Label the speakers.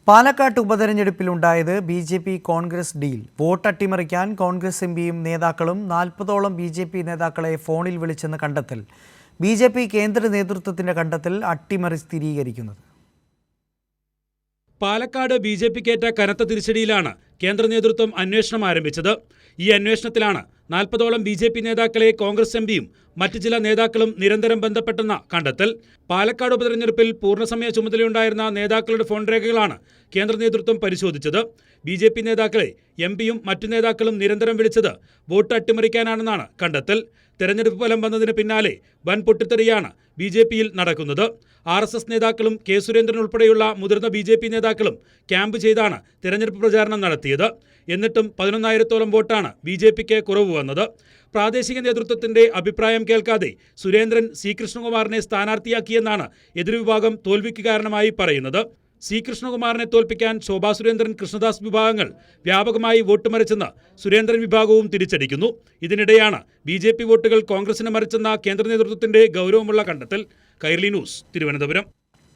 Speaker 1: പാലക്കാട് ഉപതെരഞ്ഞെടുപ്പിലുണ്ടായത് BJP Congress deal. Vote അട്ടിമറിക്കാൻ കോൺഗ്രസ് എംപിയും നേതാക്കളും 40ഓളം ബി.ജെ.പി നേതാക്കളെ ഫോണിൽ വിളിച്ചെന്ന് കണ്ടെത്തൽ. ബി.ജെ.പി കേന്ദ്ര നേതൃത്വത്തിന്റെ കണ്ടെത്തൽ അട്ടിമറി സ്ഥിരീകരിക്കുന്നത്.
Speaker 2: പാലക്കാട് ബി.ജെ.പിക്കേറ്റ കനത്ത തിരിച്ചടിയിലാണ് കേന്ദ്ര നേതൃത്വം അന്വേഷണം ആരംഭിച്ചത്. ഈ അന്വേഷണത്തിലാണ് 40ഓളം ബി.ജെ.പി നേതാക്കളെ കോൺഗ്രസ് എംപിയും മറ്റ് ചില നേതാക്കളും നിരന്തരം ബന്ധപ്പെട്ടെന്ന കണ്ടെത്തൽ. പാലക്കാട് ഉപതെരഞ്ഞെടുപ്പിൽ പൂർണ്ണസമയ ചുമതലയുണ്ടായിരുന്ന നേതാക്കളുടെ ഫോൺ രേഖകളാണ് കേന്ദ്ര നേതൃത്വം പരിശോധിച്ചത്. ബി.ജെ.പി നേതാക്കളെ എംപിയും മറ്റു നേതാക്കളും നിരന്തരം വിളിച്ചത് വോട്ട് അട്ടിമറിക്കാനാണെന്നാണ് കണ്ടെത്തൽ. തെരഞ്ഞെടുപ്പ് ഫലം വന്നതിന് പിന്നാലെ വൻ പൊട്ടിത്തെറിയാണ് ബി.ജെ.പിയിൽ നടക്കുന്നത്. RSS നേതാക്കളും കെ സുരേന്ദ്രൻ ഉൾപ്പെടെയുള്ള മുതിർന്ന ബി.ജെ.പി നേതാക്കളും ക്യാമ്പ് ചെയ്താണ് തെരഞ്ഞെടുപ്പ് പ്രചാരണം നടത്തിയത്. എന്നിട്ടും 11,000ഓളം വോട്ടാണ് ബി.ജെ.പിക്ക് കുറവ് വന്നത്. പ്രാദേശിക നേതൃത്വത്തിന്റെ അഭിപ്രായം കേൾക്കാതെ സുരേന്ദ്രൻ സി കൃഷ്ണകുമാറിനെ സ്ഥാനാർത്ഥിയാക്കിയെന്നാണ് എതിർവിഭാഗം തോൽവിക്ക് കാരണമായി പറയുന്നത്. സി കൃഷ്ണകുമാറിനെ തോൽപ്പിക്കാൻ ശോഭാ സുരേന്ദ്രൻ, കൃഷ്ണദാസ് വിഭാഗങ്ങൾ വ്യാപകമായി വോട്ട് മറിച്ചെന്ന് സുരേന്ദ്രൻ വിഭാഗവും തിരിച്ചടിക്കുന്നു. ഇതിനിടെയാണ് ബി.ജെ.പി വോട്ടുകൾ കോൺഗ്രസിന് മറിച്ചെന്ന കേന്ദ്ര നേതൃത്വത്തിന്റെ ഗൗരവമുള്ള കണ്ടെത്തൽ. കൈരളി ന്യൂസ്, തിരുവനന്തപുരം.